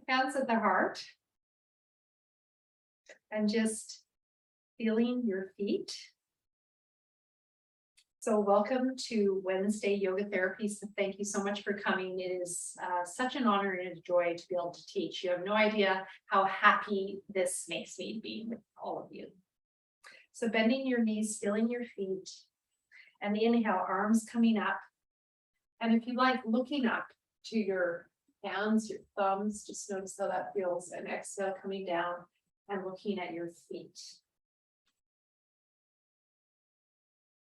Hands at the heart. And just feeling your feet. So welcome to Wednesday Yoga Therapy. So thank you so much for coming. It is such an honor and a joy to be able to teach. You have no idea how happy this makes me be with all of you. So bending your knees, feeling your feet, and inhale, arms coming up. And if you like, looking up to your hands, your thumbs, just notice how that feels. And exhale, coming down and looking at your feet.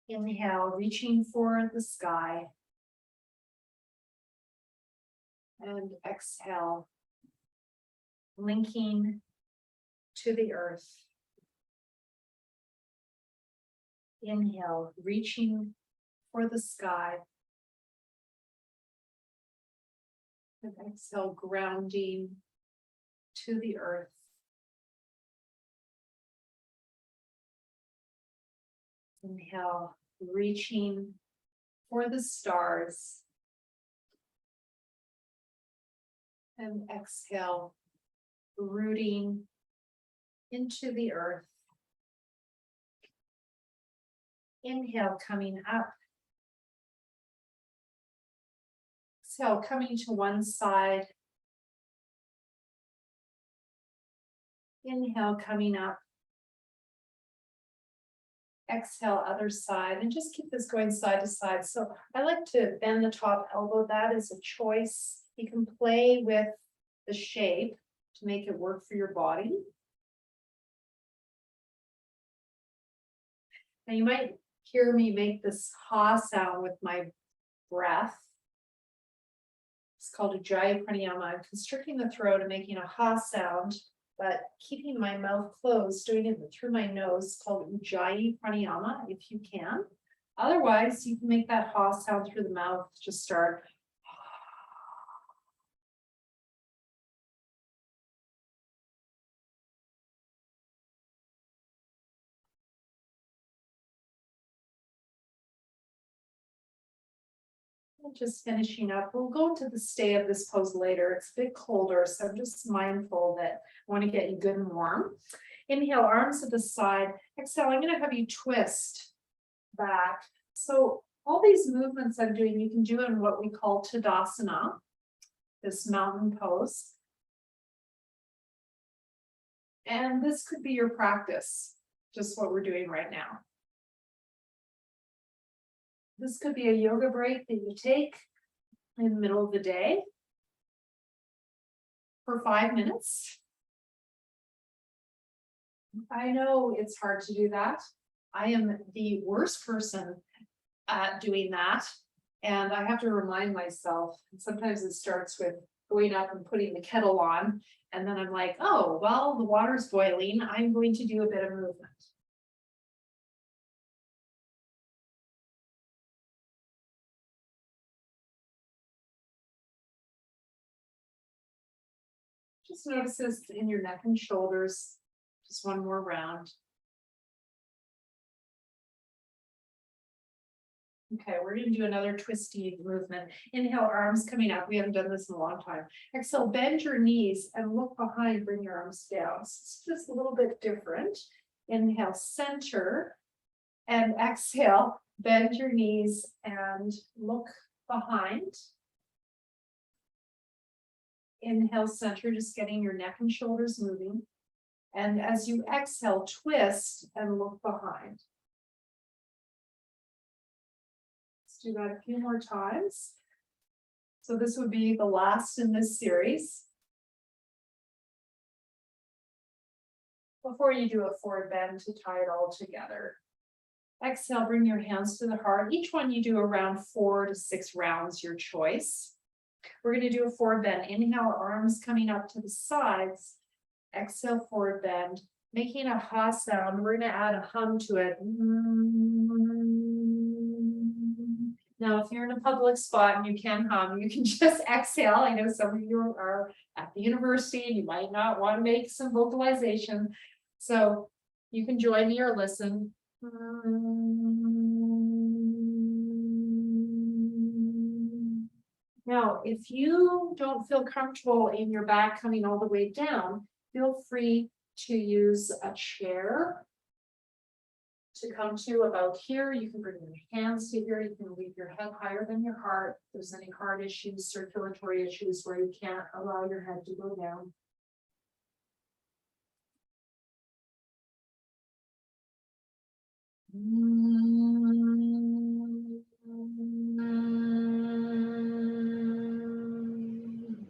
Inhale, reaching for the sky. And exhale, linking to the earth. Inhale, reaching for the sky. And exhale, grounding to the earth. Inhale, reaching for the stars. And exhale, rooting into the earth. Inhale, coming up. Exhale, coming to one side. Inhale, coming up. Exhale, other side, and just keep this going side to side. So I like to bend the top elbow. That is a choice. You can play with the shape to make it work for your body. Now you might hear me make this ha sound with my breath. It's called a Ujjayi pranayama. I'm constricting the throat and making a ha sound, but keeping my mouth closed, doing it through my nose, called Ujjayi pranayama, if you can. Otherwise, you can make that ha sound through the mouth. Just start. Just finishing up. We'll go into the stay of this pose later. It's a bit colder, so I'm just mindful that I want to get you good and warm. Inhale, arms to the side. Exhale, I'm going to have you twist back. So all these movements I'm doing, you can do in what we call Tadasana, this mountain pose. And this could be your practice, just what we're doing right now. This could be a yoga break that you take in the middle of the day for 5 minutes. I know it's hard to do that. I am the worst person at doing that. And I have to remind myself, and sometimes it starts with going up and putting the kettle on. And then I'm like, oh, well, the water's boiling. I'm going to do a bit of movement. Just notice this in your neck and shoulders. Just one more round. Okay, we're going to do another twisty movement. Inhale, arms coming up. We haven't done this in a long time. Exhale, bend your knees and look behind, bring your arms down. So it's just a little bit different. Inhale, center, and exhale, bend your knees and look behind. Inhale, center, just getting your neck and shoulders moving. And as you exhale, twist and look behind. Let's do that a few more times. So this would be the last in this series. Before you do a forward bend to tie it all together. Exhale, bring your hands to the heart. Each one you do around 4 to 6 rounds, your choice. We're going to do a forward bend. Inhale, arms coming up to the sides. Exhale, forward bend. Making a ha sound. We're going to add a hum to it. Now, if you're in a public spot and you can hum, you can just exhale. I know some of you are at the university and you might not want to make some vocalization. So you can join me or listen. Now, if you don't feel comfortable in your back coming all the way down, feel free to use a chair to come to about here. You can bring your hands to here. You can leave your head higher than your heart. If there's any heart issues, circulatory issues where you can't allow your head to go down.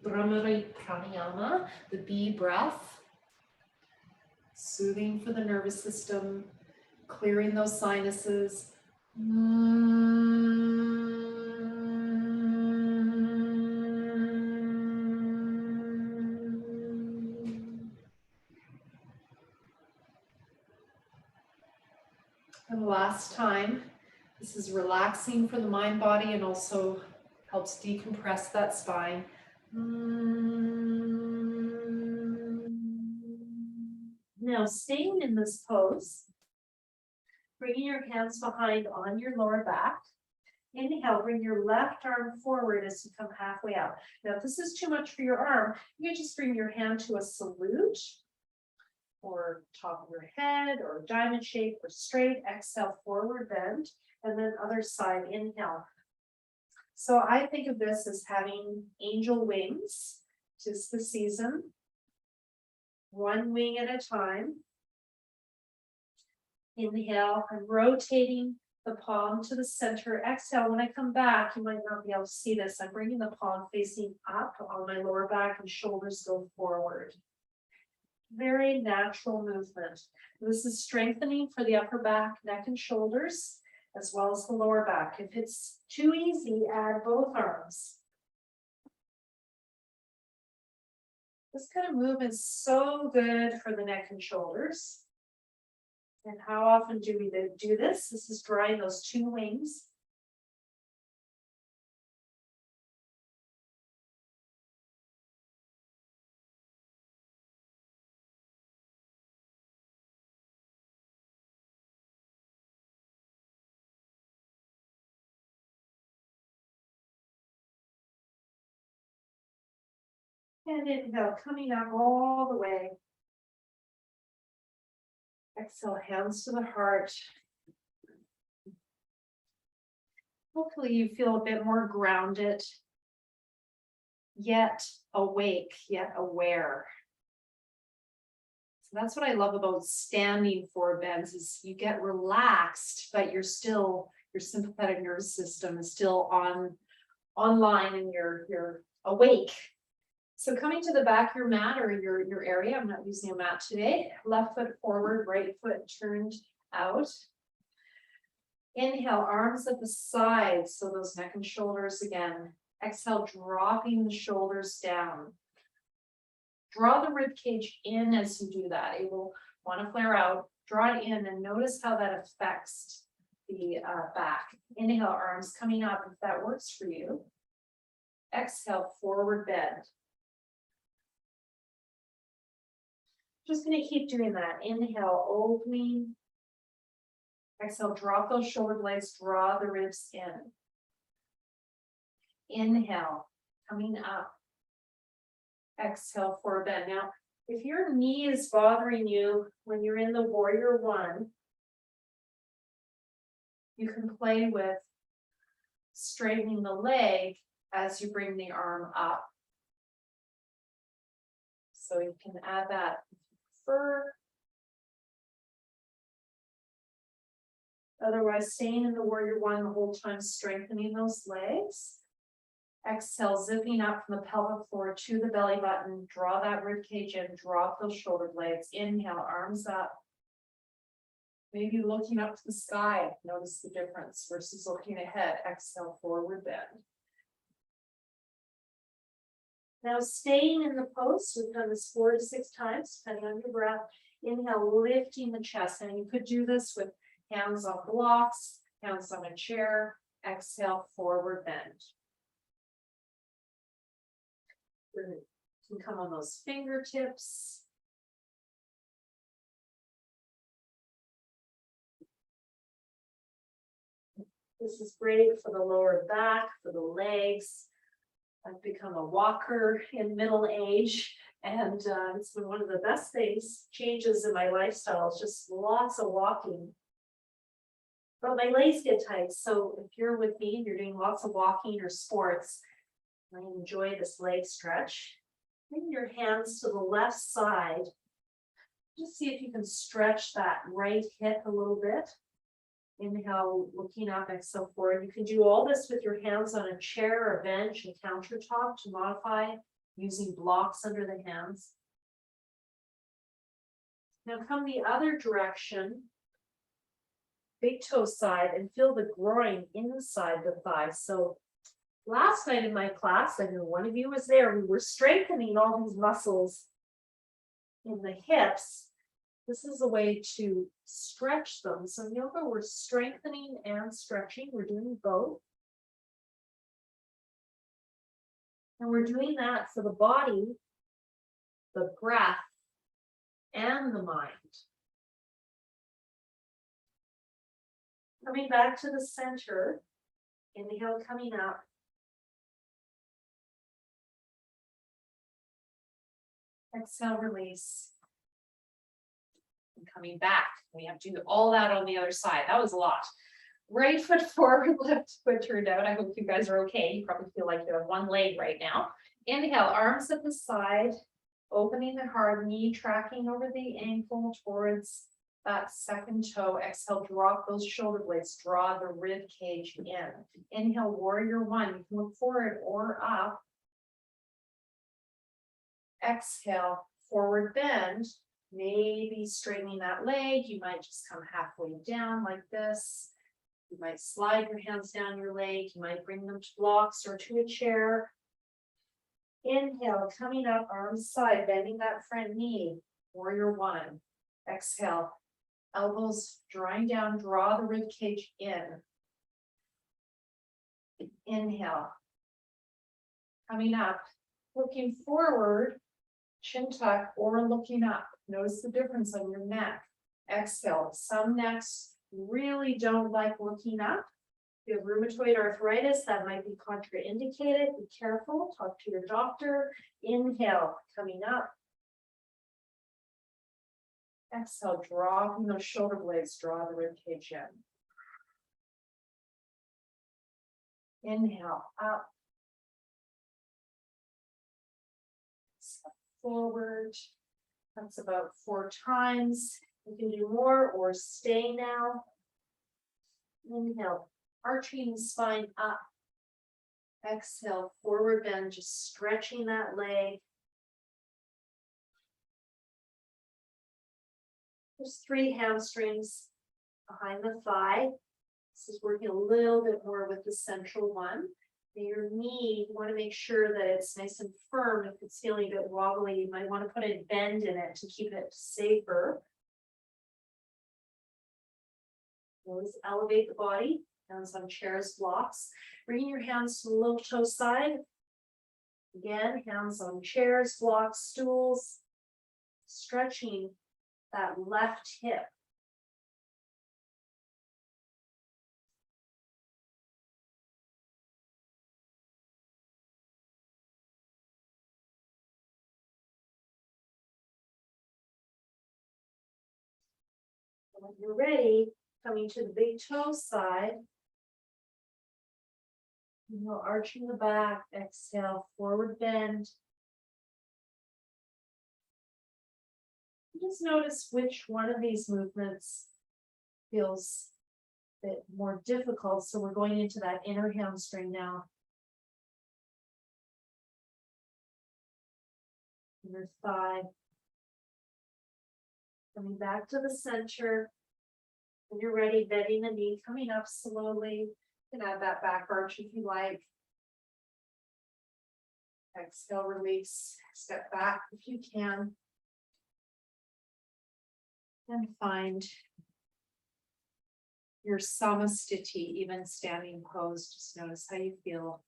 Brahmari pranayama, the bee breath, soothing for the nervous system, clearing those sinuses. And last time, this is relaxing for the mind body and also helps decompress that spine. Now, staying in this pose, bringing your hands behind on your lower back. Inhale, bring your left arm forward as you come halfway out. Now, if this is too much for your arm, you can just bring your hand to a salute, or top of your head, or diamond shape, or straight. Exhale, forward bend, and then other side, inhale. So I think of this as having angel wings. 'Tis the season. One wing at a time. Inhale, I'm rotating the palm to the center. Exhale, when I come back, you might not be able to see this. I'm bringing the palm facing up on my lower back and shoulders go forward. Very natural movement. This is strengthening for the upper back, neck, and shoulders, as well as the lower back. If it's too easy, add both arms. This kind of movement is so good for the neck and shoulders. And how often do we do this? This is drawing those two wings. And inhale, coming up all the way. Exhale, hands to the heart. Hopefully you feel a bit more grounded, yet awake, yet aware. So that's what I love about standing forward bends is you get relaxed, but you're still, your sympathetic nervous system is still online and you're awake. So coming to the back of your mat or your area, I'm not using a mat today. Left foot forward, right foot turned out. Inhale, arms at the sides, so those neck and shoulders again. Exhale, dropping the shoulders down. Draw the rib cage in as you do that. It will want to flare out. Draw it in and notice how that affects the back. Inhale, arms coming up if that works for you. Exhale, forward bend. Just going to keep doing that. Inhale, opening. Exhale, drop those shoulder blades, draw the ribs in. Inhale, coming up. Exhale, forward bend. Now, if your knee is bothering you when you're in the warrior one, you can play with straightening the leg as you bring the arm up. So you can add that if you prefer. Otherwise, staying in the warrior one the whole time, strengthening those legs. Exhale, zipping up from the pelvic floor to the belly button. Draw that rib cage in, drop those shoulder blades. Inhale, arms up. Maybe looking up to the sky. Notice the difference versus looking ahead. Exhale, forward bend. Now, staying in the pose, we've done this 4 to 6 times, depending on your breath. Inhale, lifting the chest. And you could do this with hands on blocks, hands on a chair. Exhale, forward bend. You can come on those fingertips. This is great for the lower back, for the legs. I've become a walker in middle age, and it's been one of the best changes in my lifestyle, is just lots of walking. But my legs get tight, so if you're with me and you're doing lots of walking or sports, I enjoy this leg stretch. Bring your hands to the left side. Just see if you can stretch that right hip a little bit. Inhale, looking up, exhale forward. You can do all this with your hands on a chair or a bench and countertop to modify using blocks under the hands. Now come the other direction, big toe side, and feel the groin inside the thigh. So last night in my class, I know one of you was there, we were strengthening all these muscles in the hips. This is a way to stretch them. So in yoga, we're strengthening and stretching. We're doing both. And we're doing that for the body, the breath, and the mind. Coming back to the center, inhale, coming up. Exhale, release. And coming back. We have to do all that on the other side. That was a lot. Right foot forward, left foot turned out. I hope you guys are okay. You probably feel like you have one leg right now. Inhale, arms at the side, opening the heart, knee tracking over the ankle towards that second toe. Exhale, drop those shoulder blades, draw the rib cage in. Inhale, warrior one. You can look forward or up. Exhale, forward bend. Maybe straightening that leg. You might just come halfway down like this. You might slide your hands down your leg. You might bring them to blocks or to a chair. Inhale, coming up, arms side, bending that front knee. Warrior one. Exhale, elbows drawing down, draw the rib cage in. Inhale, coming up, looking forward, chin tuck or looking up. Notice the difference on your neck. Exhale. Some necks really don't like looking up. If you have rheumatoid arthritis, that might be contraindicated. Be careful. Talk to your doctor. Inhale, coming up. Exhale, dropping those shoulder blades, draw the rib cage in. Inhale, up. Exhale, forward. That's about 4 times. You can do more or stay now. Inhale, arching the spine up. Exhale, forward bend, just stretching that leg. There's 3 hamstrings behind the thigh. This is working a little bit more with the central one. Your knee, you want to make sure that it's nice and firm. If it's feeling a bit wobbly, you might want to put a bend in it to keep it safer. Always elevate the body, hands on chairs, blocks. Bringing your hands to the little toe side. Again, hands on chairs, blocks, stools. Stretching that left hip. When you're ready, coming to the big toe side. Inhale, arching the back, exhale, forward bend. Just notice which one of these movements feels a bit more difficult. So we're going into that inner hamstring now. Inner thigh. Coming back to the center. When you're ready, bending the knee, coming up slowly. You can add that back arch if you like. Exhale, release, step back if you can. And find your samasthiti, even standing pose. Just notice how you feel.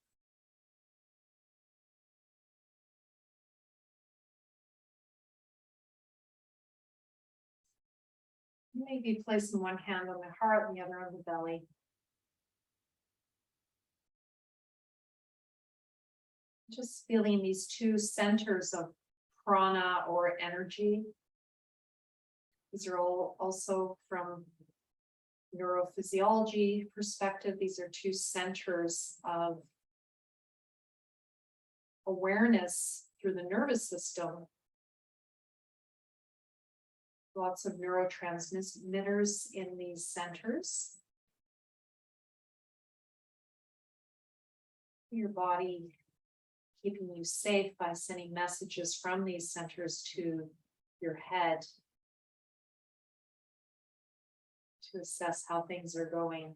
Maybe placing one hand on the heart and the other on the belly. Just feeling these two centers of prana or energy. These are all also from neurophysiology perspective. These are two centers of awareness through the nervous system. Lots of neurotransmitters in these centers. Your body keeping you safe by sending messages from these centers to your head to assess how things are going.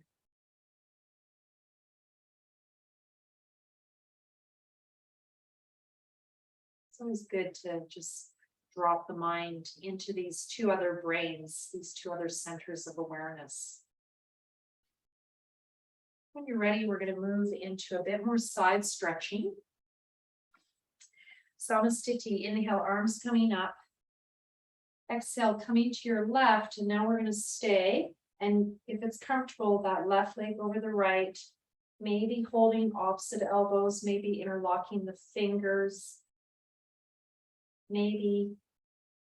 It's always good to just drop the mind into these two other brains, these two other centers of awareness. When you're ready, we're going to move into a bit more side stretching. Samasthiti, inhale, arms coming up. Exhale, coming to your left, and now we're going to stay. And if it's comfortable, that left leg over the right, maybe holding opposite elbows, maybe interlocking the fingers, maybe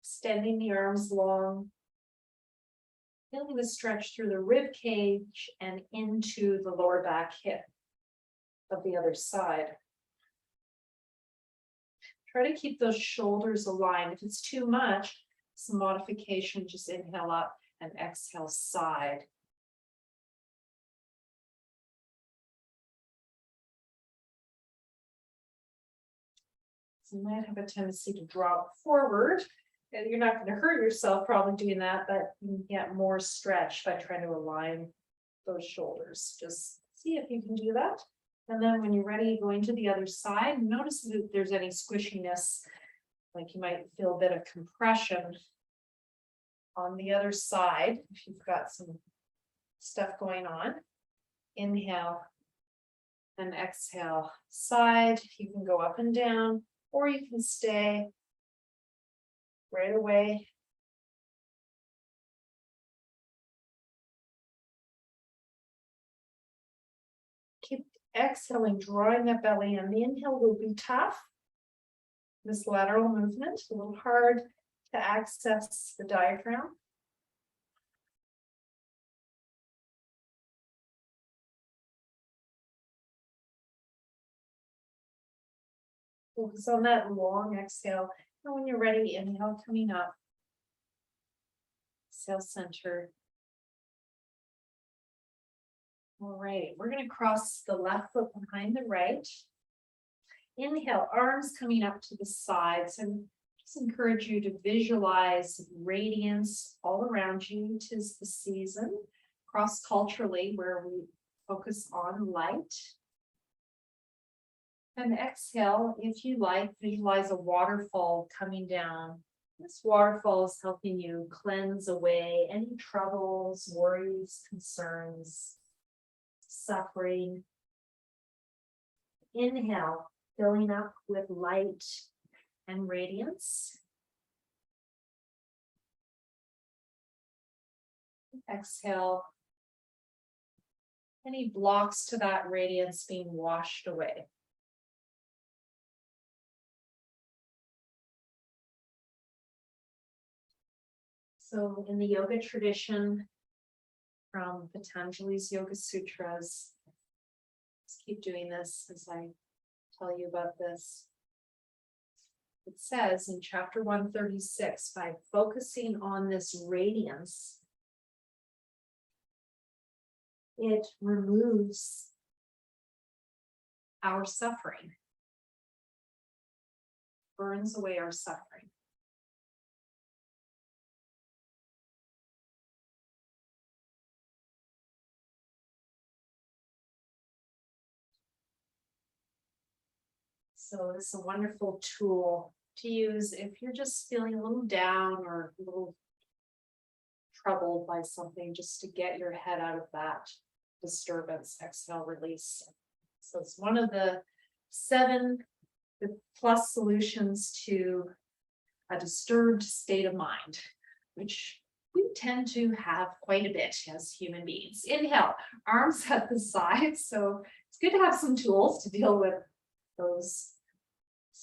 extending the arms long. Feeling the stretch through the rib cage and into the lower back hip of the other side. Try to keep those shoulders aligned. If it's too much, some modification, just inhale up and exhale side. So you might have a tendency to drop forward, and you're not going to hurt yourself probably doing that, but you can get more stretch by trying to align those shoulders. Just see if you can do that. And then when you're ready, going to the other side, notice if there's any squishiness, like you might feel a bit of compression on the other side if you've got some stuff going on. Inhale and exhale side. You can go up and down, or you can stay right away. Keep exhaling, drawing that belly in. The inhale will be tough. This lateral movement, a little hard to access the diaphragm. Focus on that long exhale. And when you're ready, inhale coming up. Exhale center. All right, we're going to cross the left foot behind the right. Inhale, arms coming up to the sides, and just encourage you to visualize radiance all around you. 'Tis the season, cross-culturally, where we focus on light. And exhale, if you like, visualize a waterfall coming down. This waterfall is helping you cleanse away any troubles, worries, concerns, suffering. Inhale, filling up with light and radiance. Exhale, any blocks to that radiance being washed away. So in the yoga tradition, from Patanjali's Yoga Sutras, let's keep doing this as I tell you about this. It says in chapter 136, by focusing on this radiance, it removes our suffering, burns away our suffering. So this is a wonderful tool to use if you're just feeling a little down or a little troubled by something, just to get your head out of that disturbance. Exhale, release. So it's one of the 7 plus solutions to a disturbed state of mind, which we tend to have quite a bit as human beings. Inhale, arms at the side. So it's good to have some tools to deal with those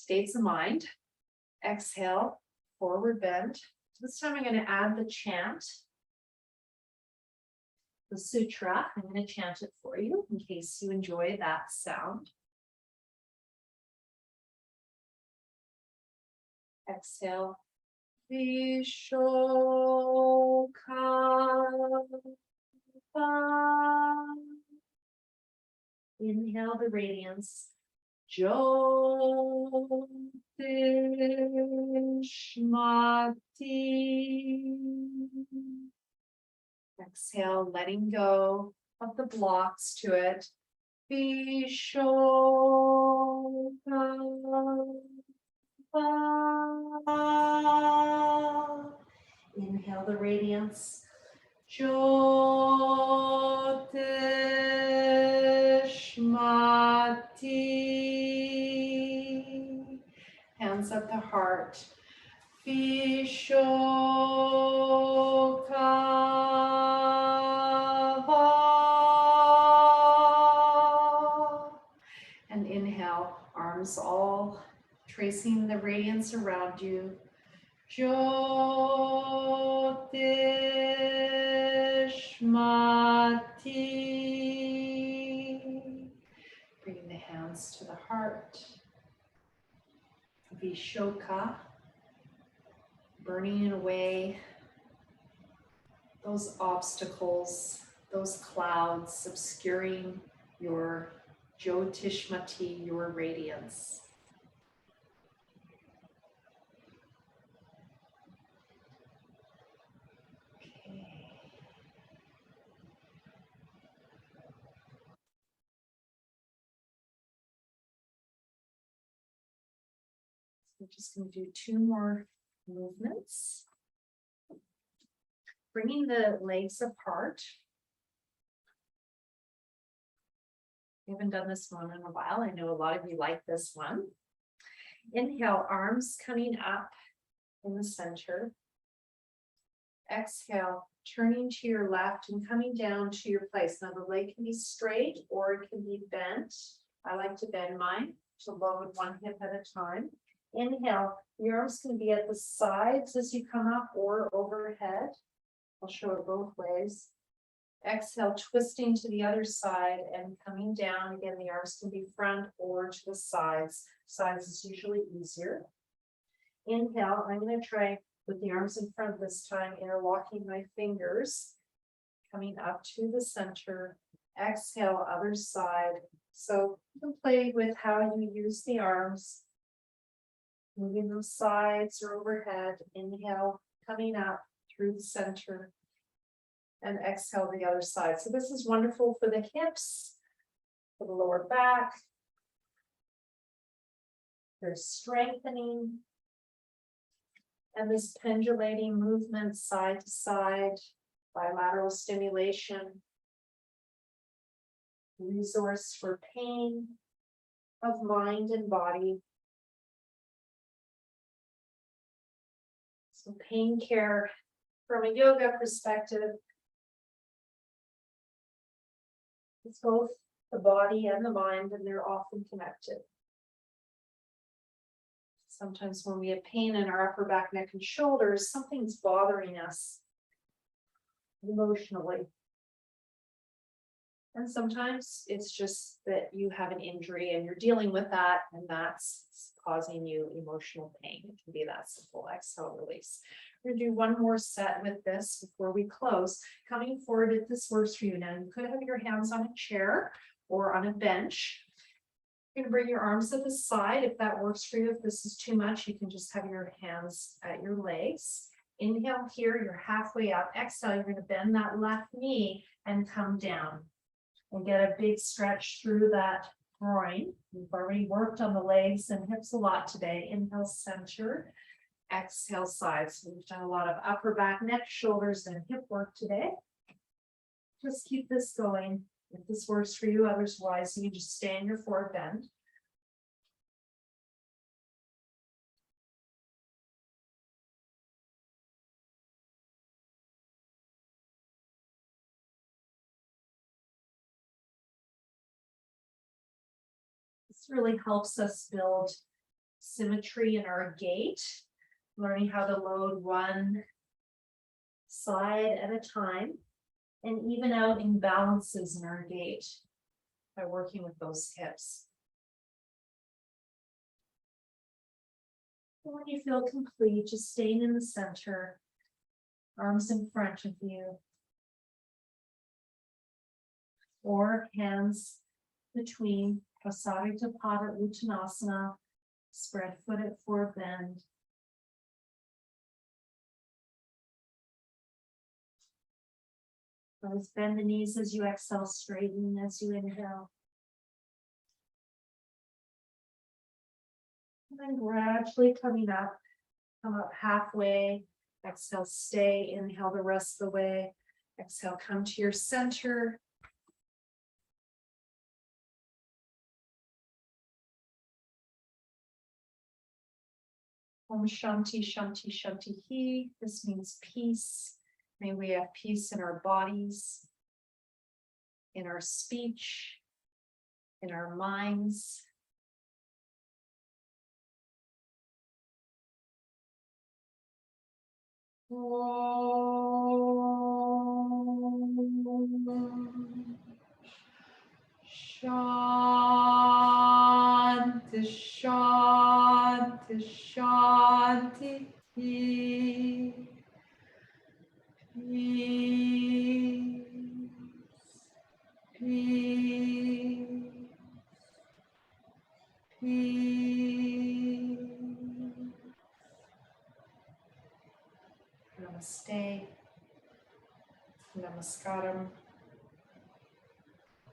states of mind. Exhale, forward bend. This time I'm going to add the chant, the sutra. I'm going to chant it for you in case you enjoy that sound. Exhale. Vishoka. Inhale the radiance. Jyotishmati. Exhale, letting go of the blocks to it. Vishoka. Inhale the radiance. Jyotishmati. Hands at the heart. Vishoka. And inhale, arms all tracing the radiance around you. Jyotishmati. Bring the hands to the heart. Vishoka. Burning away those obstacles, those clouds obscuring your Jyotishmati, your radiance. We're just going to do 2 more movements. Bringing the legs apart. We haven't done this one in a while. I know a lot of you like this one. Inhale, arms coming up in the center. Exhale, turning to your left and coming down to your place. Now the leg can be straight or it can be bent. I like to bend mine to load one hip at a time. Inhale, your arms can be at the sides as you come up or overhead. I'll show it both ways. Exhale, twisting to the other side and coming down. Again, the arms can be front or to the sides. Sides is usually easier. Inhale, I'm going to try with the arms in front this time, interlocking my fingers, coming up to the center. Exhale, other side. So you can play with how you use the arms. Moving them sides or overhead. Inhale, coming up through the center. And exhale the other side. So this is wonderful for the hips, for the lower back. There's strengthening. And this pendulating movement side to side, bilateral stimulation. Resource for pain of mind and body. So pain care from a yoga perspective. It's both the body and the mind, and they're often connected. Sometimes when we have pain in our upper back, neck, and shoulders, something's bothering us emotionally. And sometimes it's just that you have an injury and you're dealing with that, and that's causing you emotional pain. It can be that simple. Exhale, release. We're going to do one more set with this before we close. Coming forward, if this works for you now, you could have your hands on a chair or on a bench. You're going to bring your arms to the side if that works for you. If this is too much, you can just have your hands at your legs. Inhale here, you're halfway up. Exhale, you're going to bend that left knee and come down. And get a big stretch through that groin. We've already worked on the legs and hips a lot today. Inhale, center. Exhale, sides. So we've done a lot of upper back, neck, shoulders, and hip work today. Just keep this going. If this works for you, otherwise you can just stay in your forward bend. This really helps us build symmetry in our gait, learning how to load one side at a time, and even out imbalances in our gait by working with those hips. And when you feel complete, just staying in the center, arms in front of you, or hands between Prasarita Pada Uttanasana, spread foot at forward bend. Always bend the knees as you exhale, straighten as you inhale. And then gradually coming up, come up halfway, exhale, stay, inhale the rest of the way. Exhale, come to your center. Om Shanti, Shanti, Shanti He. This means peace. May we have peace in our bodies, in our speech, in our minds. Om Shanti, Shanti, Shanti. Peace, peace, peace. Namaste. Namaskaram.